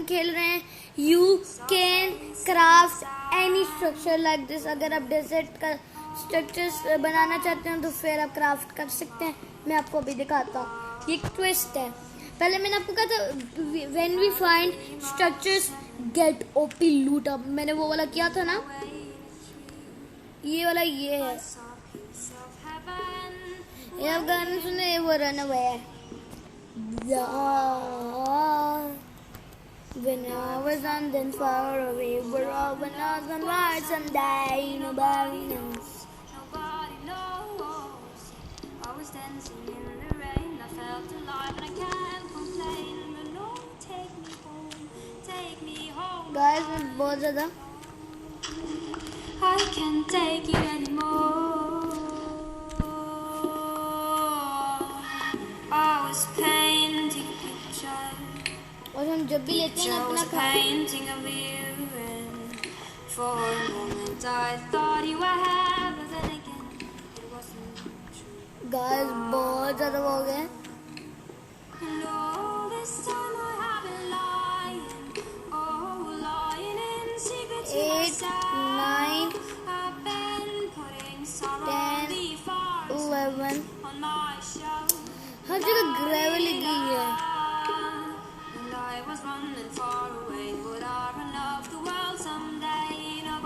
खेल रहे हैं you can craft any structure like this. अगर आप डेजर्ट का स्ट्रक्चर्स बनाना चाहते हैं तो फिर आप क्राफ्ट कर सकते हैं। मैं आपको अभी दिखाता हूँ। ये ट्विस्ट है। पहले मैंने आपको कहा था when we find structures get ओपी लूट अप, मैंने वो वाला किया था ना, ये वाला ये है। ये आप गाने सुने, वो रन अवे है। When I was on then far away, we're all when I was on ride someday, nobody knows. Nobody knows. I was dancing in the rain, I felt alive and I can't complain. But no, take me home. Guys, मैं बहुत ज़्यादा I can't take you anymore. I was painting a picture. और हम जब भी लेते हैं अपना painting of you, and for a moment I thought you were happy, but then again it wasn't true. Guys, बहुत ज़्यादा हो गए। And all this time I have been lying in secret to myself. 8, 9, 10, 11 हर जगह gravel गिरी है।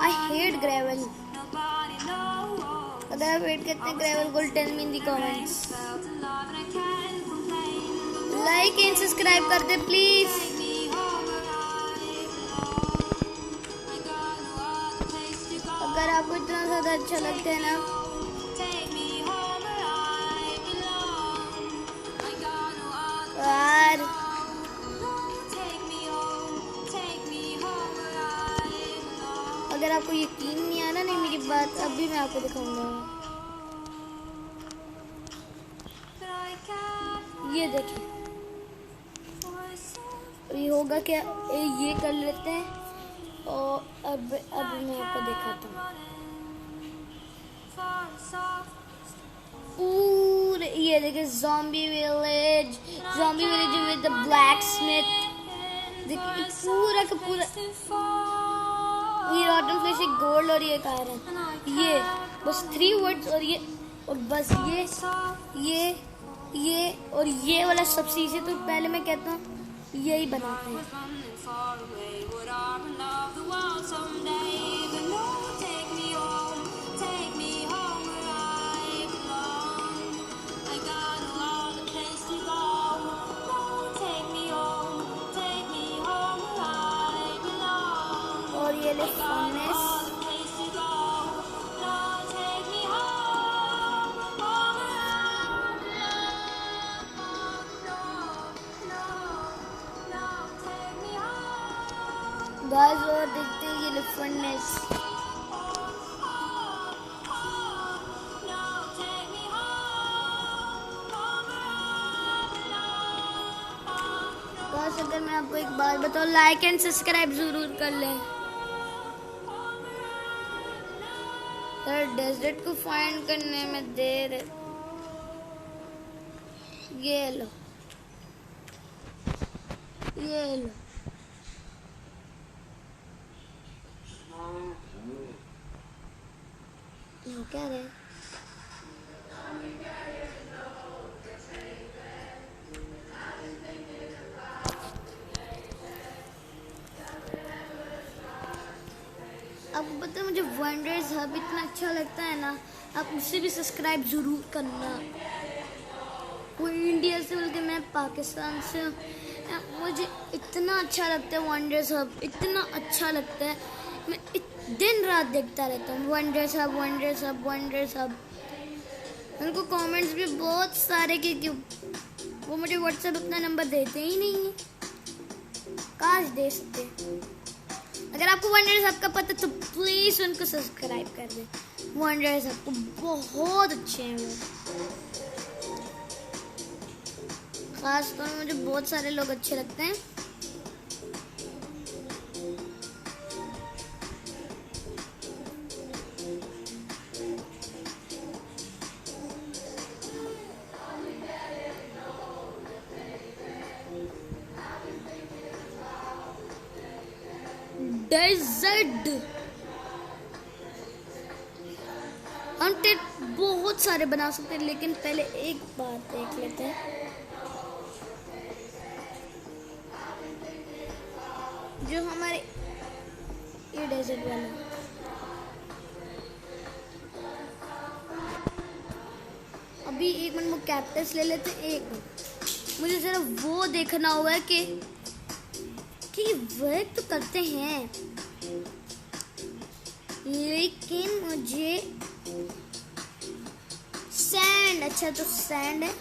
I hate gravel. अगर आप hate करते हैं gravel को tell me in the comments. Like and subscribe कर दे please. अगर आपको इतना ज़्यादा अच्छा लगता है ना, यार अगर आपको यकीन नहीं आ रहा नहीं मेरी बात, अभी मैं आपको दिखाऊंगा। ये देखिए, ये होगा क्या, ये कर लेते हैं और अब मैं आपको दिखाता हूँ। पूरे ये देखिए zombie village with the blacksmith. देखिए पूरा का पूरा ये रॉटन फ्लेश, एक गोल्ड और ये कार है। ये बस 3 वर्ड्स और ये और बस ये और ये वाला सबसे इजी। तो पहले मैं कहता हूँ यही बनाते हैं। और ये ले फर्नेस, गाइस और देखते हैं ये ले फर्नेस। गाइस अगर मैं आपको एक बात बताऊं, लाइक एंड सब्सक्राइब जरूर कर लें। डेजर्ट को फाइंड करने में देर है। ये लो ये क्या है? आपको पता है मुझे वंडर्स हब इतना अच्छा लगता है ना, आप उसे भी सब्सक्राइब जरूर करना। वो इंडिया से बल्कि मैं पाकिस्तान से हूँ। मुझे इतना अच्छा लगता है वंडर्स हब, इतना अच्छा लगता है। मैं दिन रात देखता रहता हूँ वंडर्स हब। उनको कमेंट्स भी बहुत सारे कि वो मुझे व्हाट्सएप अपना नंबर देते ही नहीं है। काश दे सकते। अगर आपको वंडर्स हब का पता तो प्लीज़ उनको सब्सक्राइब कर दें। वंडर्स हब को बहुत अच्छे हैं वो, खास तौर में मुझे बहुत सारे लोग अच्छे लगते हैं। डेजर्ट। हम टेट बहुत सारे बना सकते हैं, लेकिन पहले एक बार देख लेते हैं जो हमारे ये डेजर्ट वाला। अभी एक मिनट में कैक्टस ले लेते हैं। एक मिनट, मुझे जरा वो देखना होगा कि वर्क तो करते हैं, लेकिन मुझे सैंड, अच्छा तो सैंड है,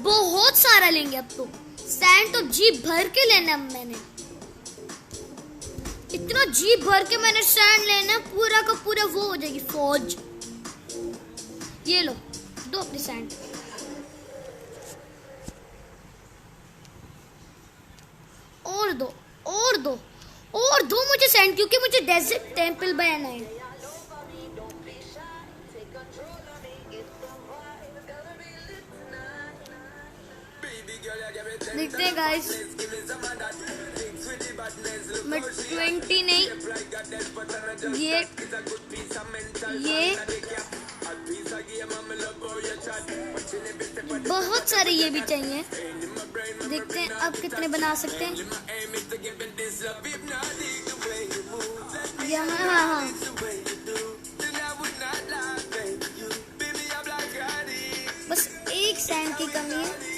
बहुत सारा लेंगे अब तो। सैंड तो जी भर के लेना, मैंने इतना जी भर के मैंने सैंड लेना, पूरा का पूरा वो हो जाएगी फौज। ये लो, दो अपने सैंड। और दो, और दो, और दो मुझे सैंड, क्योंकि मुझे डेजर्ट टेंपल बनाना है। देखते हैं गाइस, मैं 20 नहीं, ये बहुत सारे ये भी चाहिए। देखते हैं अब कितने बना सकते हैं। यहाँ हाँ, बस एक सैंड की कमी है।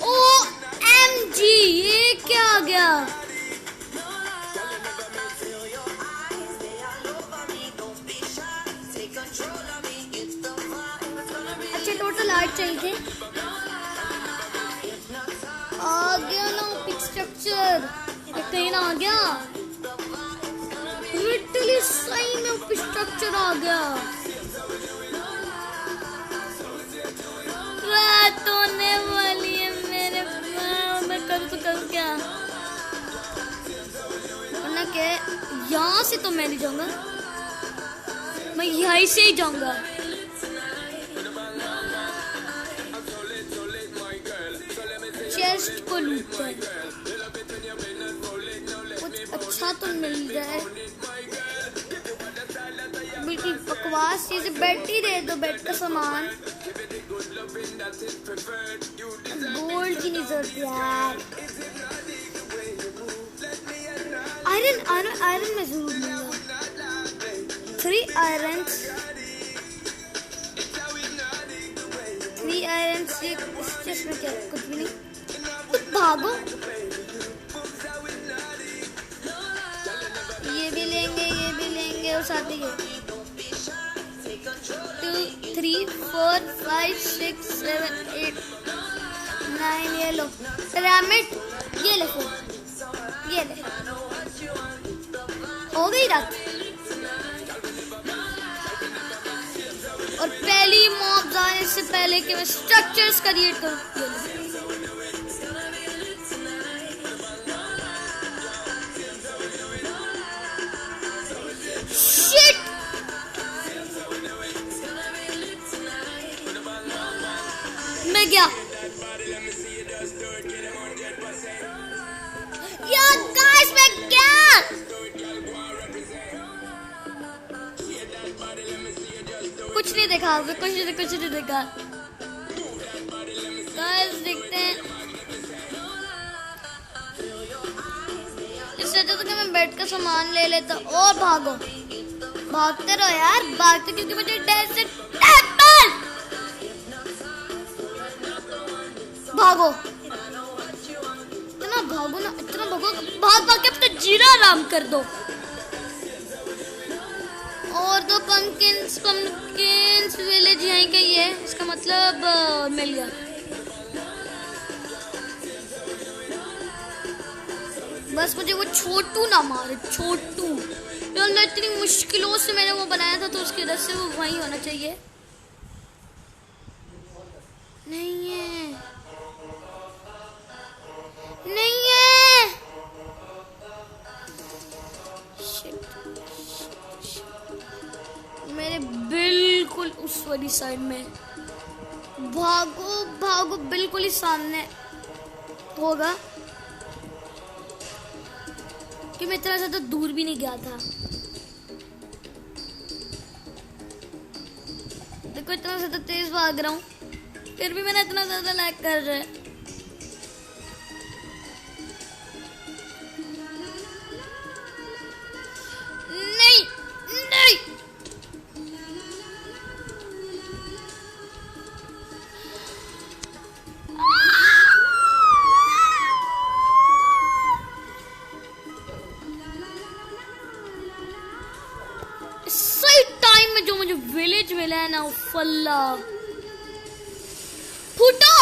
OMG, ये क्या आ गया? अच्छा, टोटल 8 चाहिए। आ गया ना पिक स्ट्रक्चर, कहीं ना आ गया, लिटरली सही में पिक स्ट्रक्चर आ गया। रात होने वाली है मेरे, मैं करूँ तो करूँ क्या? वरना क्या, यहाँ से तो मैं नहीं जाऊंगा, मैं यहीं से ही जाऊंगा। चेस्ट को लूटते हैं, कुछ अच्छा तो मिल जाए। बिल्कुल बकवास चीज़, बेड ही दे दो, बेड का सामान। गोल्ड की नहीं जरूरत यार। आयरन, आयरन, आयरन में जरूर लूंगा। 3 आयरन, 3 आयरन से इस चेस्ट में क्या, कुछ भी नहीं। भागो, ये भी लेंगे, ये भी लेंगे, और साथ ही 2 3 4 5 6 7 8 9, ये लो पिरामिड, ये ले फिर, ये ले, हो गई रात। और पहली मॉब आने से पहले कि मैं स्ट्रक्चर्स क्रिएट करूं, शिट, मैं गया यार, गाइस मैं गया। कुछ नहीं देखा, कुछ नहीं देखा। गाइस देखते हैं, इससे अच्छा तो कि मैं बेड का सामान ले लेता। और भागो, भागते रहो यार, भागते, क्योंकि मुझे डेजर्ट टेंपल, भागो, इतना भागो ना, इतना भागो, भाग के अपना जीना आराम कर दो। और दो पंकिन्स विलेज यहीं का ही है, इसका मतलब मिल गया। बस मुझे वो छोटू ना मारे, छोटू यार, इतनी मुश्किलों से मैंने वो बनाया था, तो उसकी वजह से वो वहीं होना चाहिए। नहीं है, नहीं है, मेरे बिल्कुल उस वाली साइड में। भागो भागो, बिल्कुल ही सामने होगा। कि मैं इतना ज्यादा दूर भी नहीं गया था। देखो इतना ज्यादा तेज भाग रहा हूँ, फिर भी मैंने इतना ज्यादा लैग कर रहा है। नहीं नहीं, सही टाइम में जो मुझे विलेज मिला है ना, फल्ला फूटो।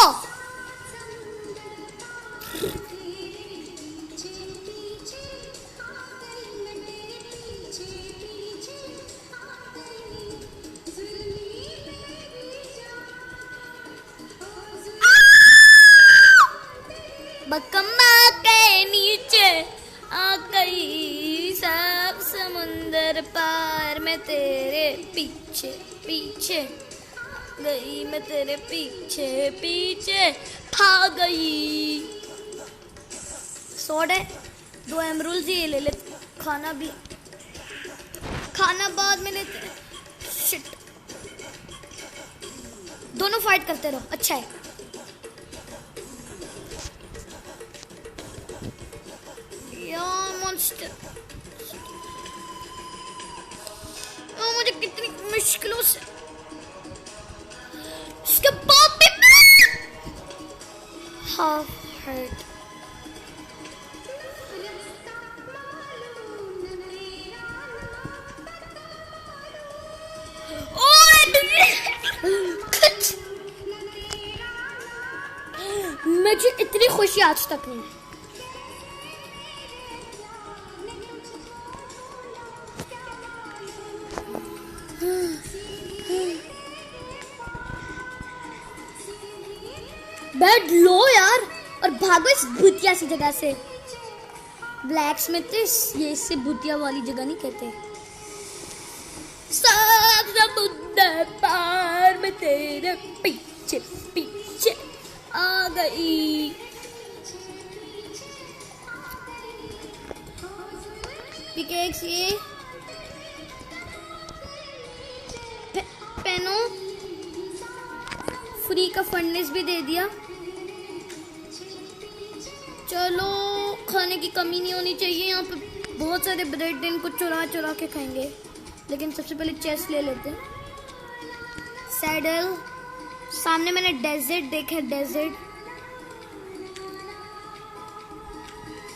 बकम्मा के नीचे आ गई सब समुंदर पार, मैं तेरे पीछे पीछे गई, मैं तेरे पीछे पीछे भाग गई। सोडे 2 एमरूल्स ये ले ले, खाना भी, खाना बाद में लेते हैं। शिट, दोनों फाइट करते रहो, अच्छा है। मॉन्स्टर, मुझे कितनी मुश्किलों से इसके बाप भी हाफ हर्ट। मुझे इतनी खुशी आज तक नहीं। बेड लो यार और भागो इस भूतिया सी जगह से। ब्लैक स्मिथ ये इससे भूतिया वाली जगह नहीं कहते। सब समुंदर पार में तेरे पीछे पीछे आ गई। पिकेक्स ये पेनो फ्री का फंडनेस भी दे दिया। चलो खाने की कमी नहीं होनी चाहिए। यहाँ पे बहुत सारे ब्रेड, इनको चुरा चुरा के खाएंगे, लेकिन सबसे पहले चेस्ट ले लेते हैं। सैडल, सामने मैंने डेजर्ट देखा, डेजर्ट।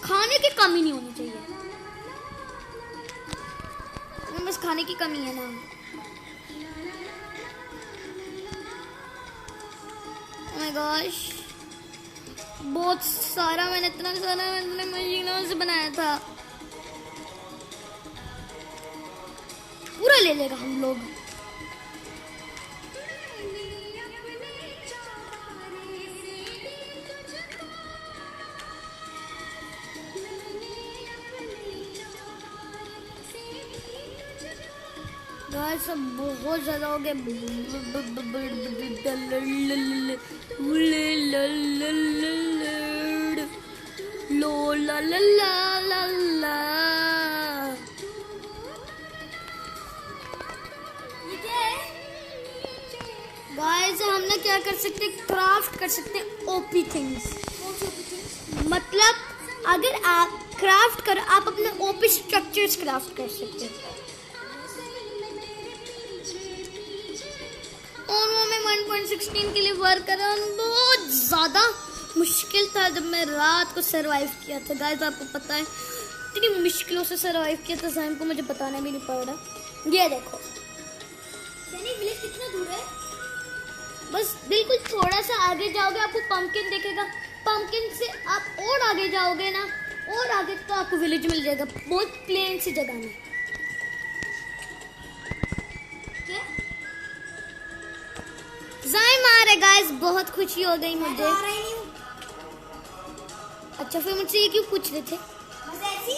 खाने की कमी नहीं होनी चाहिए, बस खाने की कमी है ना। Oh my gosh, बहुत सारा, मैंने इतना सारा मैंने मशीनों से बनाया था, पूरा ले लेगा हम लोग। गाइस सब बहुत ज्यादा हो गए। लो ला ला ला ला ला। गाइस हम ना क्या कर सकते हैं, क्राफ्ट कर सकते हैं ओपी थिंग्स। मतलब अगर आप क्राफ्ट करो, आप अपने ओपी स्ट्रक्चर्स क्राफ्ट कर सकते हैं। और वो मैं 1.16 के लिए वर्क कर रहा हूँ। बहुत ज़्यादा मुश्किल था जब मैं रात को सरवाइव किया था। गाइस आपको पता है इतनी मुश्किलों से सरवाइव किया था, जाहिर को मुझे बताना भी नहीं पड़ रहा। ये देखो सैनी विलेज कितना दूर है, बस बिल्कुल थोड़ा सा आगे जाओगे आपको पंपकिन दिखेगा। पंपकिन से आप और आगे जाओगे ना, और आगे तो आपको विलेज मिल जाएगा, बहुत प्लेन सी जगह में। जाय मारे गाइस, बहुत खुशी हो गई मुझे। अच्छा फिर मुझसे ये क्यों पूछ रहे थे? बस ऐसी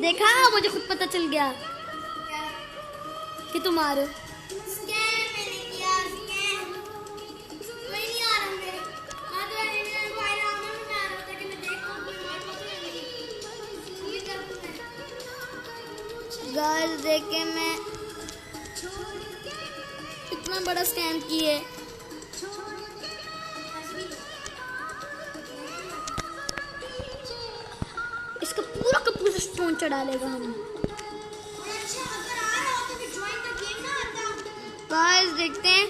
देखा, मुझे खुद पता चल गया कि तुम आ रहे हो। गाइस देखिए मैं इतना बड़ा स्कैम किए। इसका पूरा का पूरा स्टोन चढ़ा लेगा हम। गाइस देखते हैं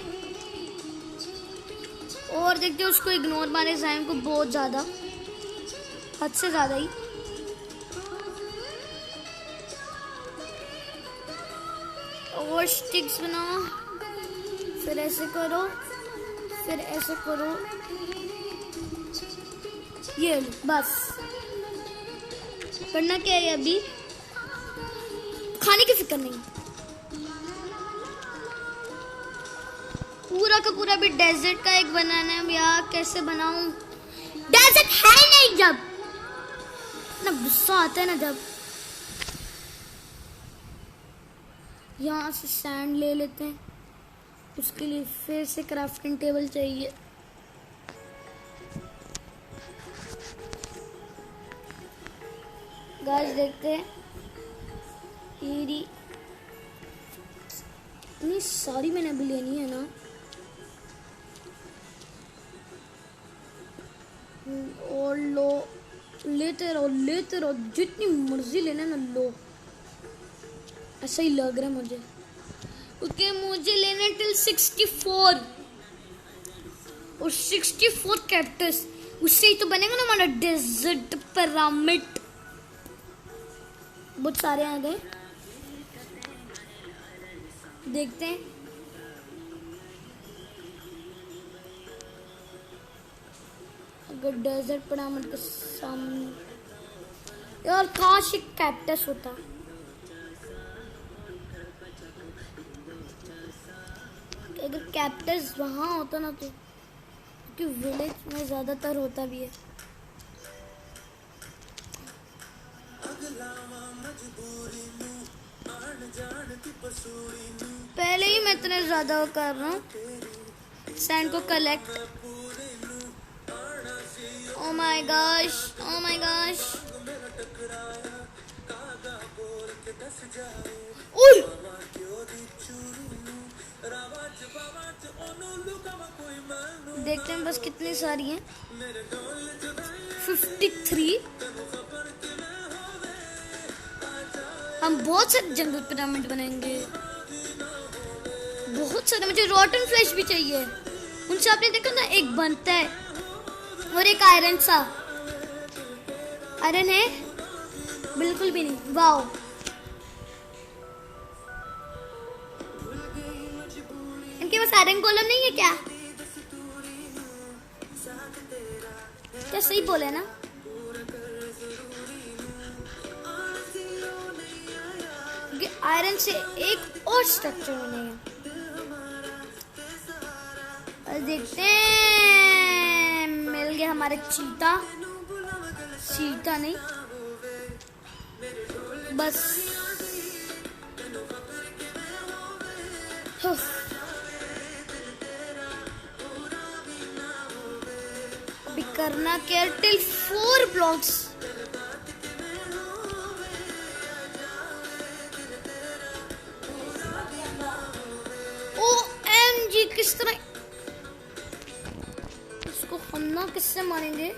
और देखते हैं उसको इग्नोर मारे जाइम को बहुत ज्यादा, हद से ज्यादा ही। और स्टिक्स बनाओ, फिर ऐसे करो, फिर ऐसे करो, ये लो बस। करना क्या है अभी, खाने की फिक्र नहीं। पूरा का पूरा भी डेजर्ट का एक बनाना है यार। कैसे बनाऊं, डेजर्ट है नहीं। जब ना गुस्सा आता है ना, जब यहाँ से सैंड ले लेते हैं, उसके लिए फिर से क्राफ्टिंग टेबल चाहिए। गाइस देखते हैं, इतनी सारी मैंने अभी लेनी है ना। और लो, लेते रहो जितनी मर्जी लेना ना लो। ऐसा ही लग रहा है मुझे, क्योंकि मुझे लेना टिल 64 और 64 कैक्टस, उससे ही तो बनेगा ना हमारा डेजर्ट पिरामिड। बहुत सारे आ गए, देखते हैं। अगर डेजर्ट पिरामिड के सामने यार काश एक कैक्टस होता। अगर कैक्टस वहां होता ना तो, क्योंकि विलेज में ज्यादातर होता भी है। पहले ही मैं इतने ज्यादा कर रहा हूँ सैंड को collect. Oh my gosh, oh my gosh. ओए देखते हैं बस कितनी सारी हैं। 53। हम बहुत सारे जंगल पिरामिड बनाएंगे, बहुत सारे। मुझे रॉटन फ्लैश भी चाहिए। उनसे आपने देखा ना, एक बनता है और एक आयरन सा। आयरन है बिल्कुल भी नहीं। वाओ, इनके पास आयरन गोलम नहीं है क्या? क्या सही बोले ना? आयरन से एक और स्ट्रक्चर बनेगा। और देखते हैं, मिल गया हमारे चीता। चीता नहीं, बस अभी करना क्या, टिल 4 ब्लॉक्स। OMG, किस तरह इसको हम ना किससे मारेंगे?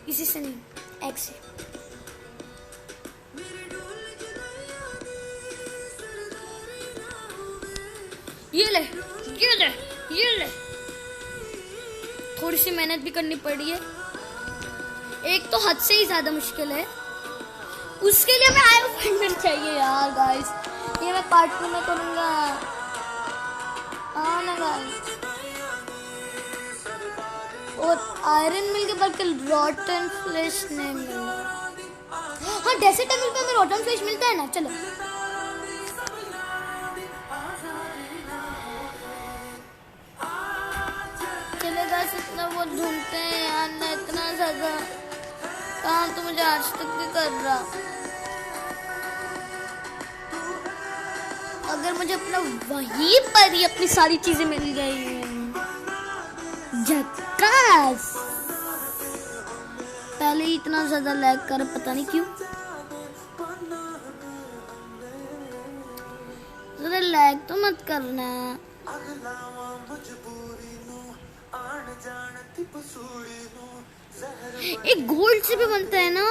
इसी से नहीं, एक्स से। ये ले, ये ले, ये ले। थोड़ी सी मेहनत भी करनी पड़ी है। एक तो हद से ही ज्यादा मुश्किल है, उसके लिए हमें आयरन फ्रेगमेंट चाहिए यार। गाइस ये मैं पार्ट 2 में करूंगा। हाँ ना गाइस, और आयरन मिल के बाद रॉटन फ्लैश नहीं मिला। हाँ, डेजर्ट टेबल पे हमें रॉटन फ्लैश मिलता है ना। चलो इतना वो ढूंढते हैं यार ना, इतना ज्यादा काम तो मुझे आज तक भी कर रहा। अगर मुझे अपना वहीं पर ही अपनी सारी चीजें मिल गई, झक्कास। पहले ही इतना ज्यादा लैग कर, पता नहीं क्यों। लैग तो मत करना। एक गोल्ड से भी बनता है ना,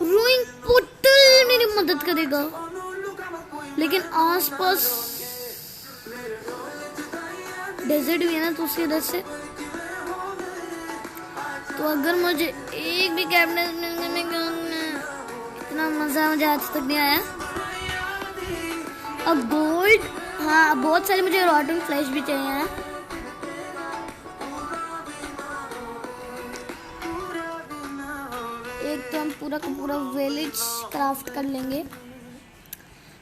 रूइंग पोर्टल मेरी मदद करेगा, लेकिन आसपास डेजर्ट भी है ना, तो उसकी वजह से तो अगर मुझे एक भी कैबिनेट मिलने में इतना मजा मुझे आज तक नहीं आया। अब गोल्ड, हाँ बहुत सारे मुझे रॉटन फ्लैश भी चाहिए हैं। एक तो हम पूरा का पूरा विलेज क्राफ्ट कर लेंगे,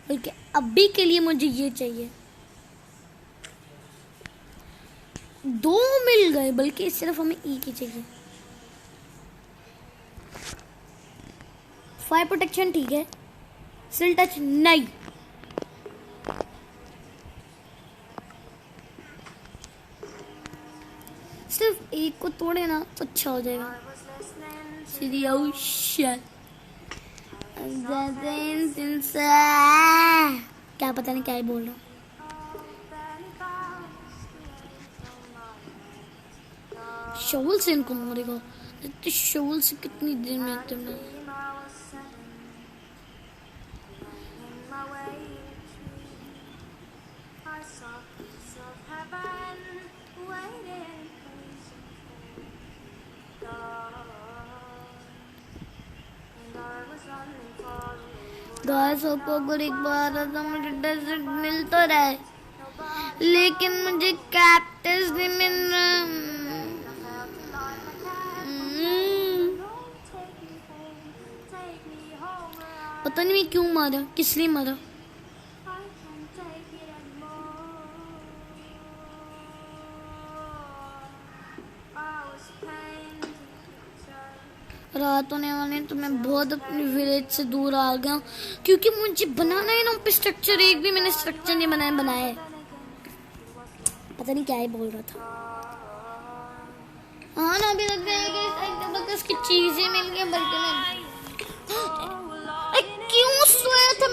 बल्कि अभी के लिए मुझे ये चाहिए। 2 मिल गए, बल्कि सिर्फ हमें एक ही चाहिए। फायर प्रोटेक्शन ठीक है, सिल टच नहीं। सिर्फ एक को तोड़े ना तो अच्छा हो जाएगा। क्या पता नहीं क्या ही बोल रहा हूँ। शोल से इनको मारेगा, शोल से कितनी देर में तुमने गाइस आपको अगर एक बार ऐसा मुझे डेजर्ट मिल तो रहा, लेकिन मुझे कैक्टस नहीं मिल रहा। पता नहीं मैं क्यों मारा, किस लिए मारा। रात होने वाली तो मैं बहुत अपने विलेज से दूर आ गया, क्योंकि मुझे बनाना है ना स्ट्रक्चर। एक भी मैंने स्ट्रक्चर नहीं बनाया है। पता नहीं क्या ही बोल रहा था। हाँ ना, अभी लग गया कि उसकी चीजें मिल गई, बल्कि मैं क्यों सोया था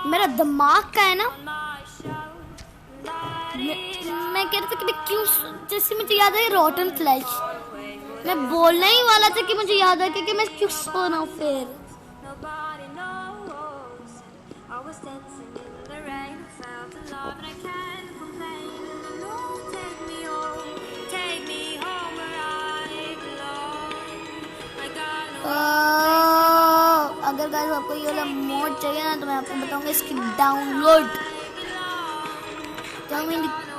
मेरा दिमाग का है ना। मैं कह रहा था कि मैं क्यों, जैसे मुझे याद है रॉटन फ्लैश, मैं बोलना ही वाला था कि मुझे याद है कि मैं क्यों सो रहा हूँ। फिर अगर गाइस आपको ये वाला मोड चाहिए ना, तो मैं आपको बताऊंगा इसकी डाउनलोड।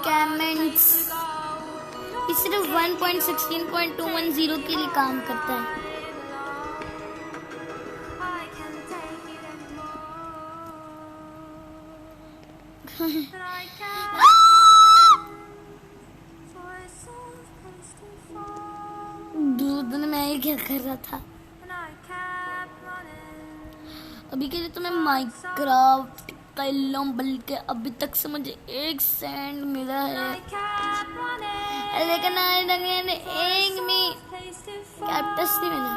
कमेंट्स ये सिर्फ 1.16.210 के लिए काम करता है। दूध में मैं क्या कर रहा था। अभी के लिए तो मैं माइनक्राफ्ट कर लूं, बल्कि अभी तक से मुझे एक सैंड मिला है, लेकिन एक में कैक्टस नहीं मिला।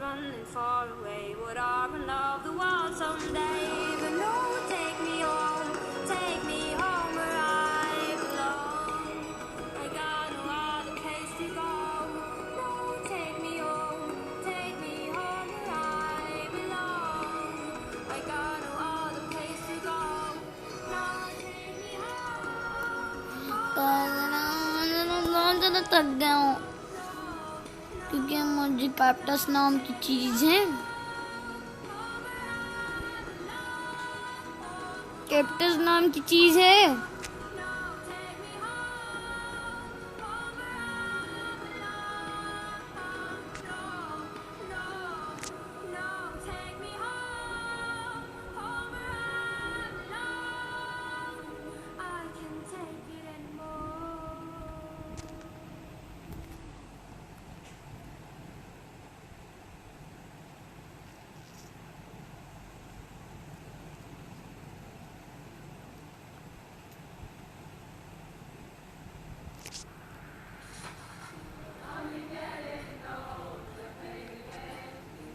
Running far away, would I run off the world someday? But no, take me home where I belong. I got no other place to go. No, take me home where I belong. I got no other place to go. No, take me home. थक गया हूँ, क्योंकि मुझे cactus नाम की चीज है, cactus नाम की चीज है।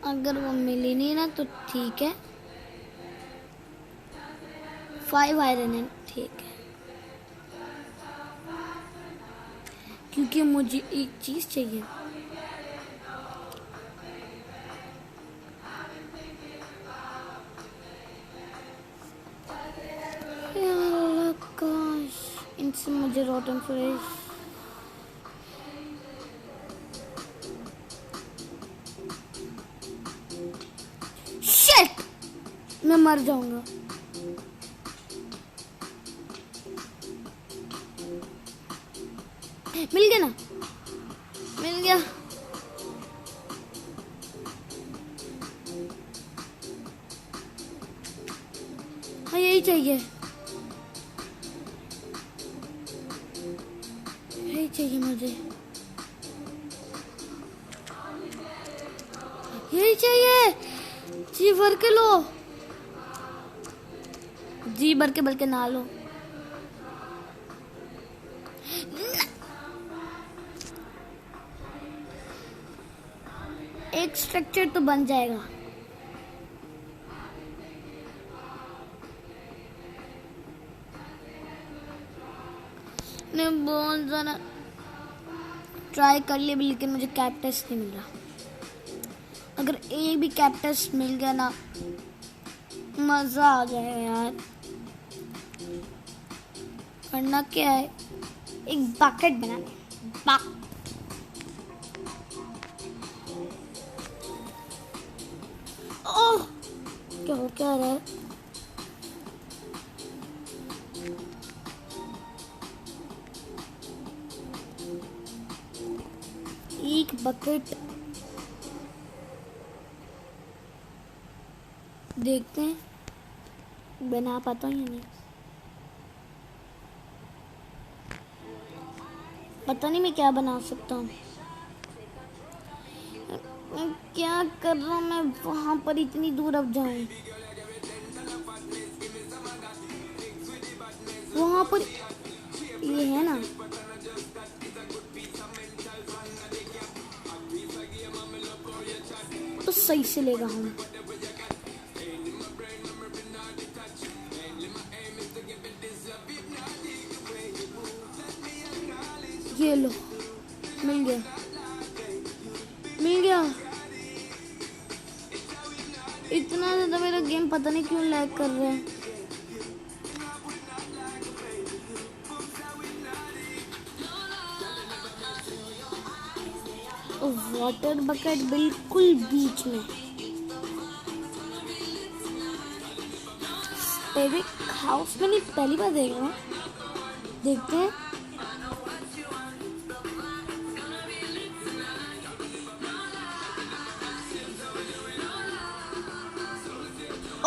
अगर वो मिली नहीं ना तो ठीक है, 5 आयरन है, ठीक है, क्योंकि मुझे एक चीज चाहिए। काश इनसे मुझे रोटन फ्रेश शिट, मैं मर जाऊंगा। मिल गया ना, मिल गया। हाँ यही चाहिए, यही चाहिए मुझे, यही चाहिए। जी भर के लो, जी भर के ना लो। एक स्ट्रक्चर तो बन जाएगा। मैं बहुत ज़्यादा ट्राई कर लिया लेकिन मुझे कैक्टस नहीं मिल रहा। अगर एक भी कैक्टस मिल गया ना मज़ा आ जाएगा यार। करना क्या है, एक बकेट बनाना। ओह क्या रहा है? एक बकेट देखते हैं बना पाता हूँ या नहीं। पता नहीं मैं क्या बना सकता हूँ। मैं क्या कर रहा हूँ, मैं वहां पर इतनी दूर अब जाऊं। वहां पर ये है ना, तो सही से लेगा हम। ये लो, मिल गया, मिल गया। इतना ज्यादा मेरा गेम पता नहीं क्यों लैग कर रहा है। वाटर बकेट बिल्कुल बीच में। हाउस में नहीं, पहली बार देख रहा हूँ। देखते हैं।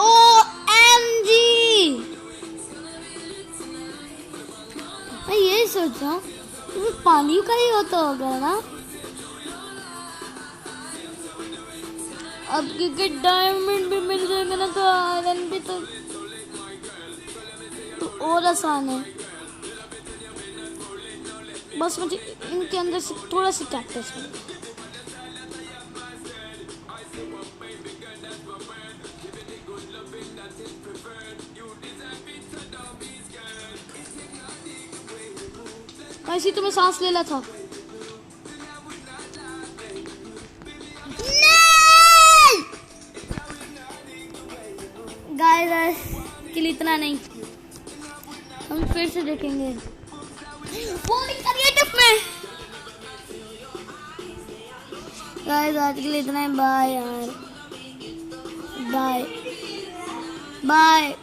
OMG, मैं यही सोच रहा हूँ पानी का ही होता होगा ना। अब क्योंकि डायमंड भी मिल जाएगा ना तो आयरन भी तो और आसान है। बस मुझे इनके अंदर से थोड़ा सा कैक्टस है। ऐसी तो मैं सांस ले ला था। गाइस के लिए इतना नहीं, हम फिर से देखेंगे वो भी क्रिएटिव में। गाइस आज के लिए इतना ही। बाय यार, बाय बाय।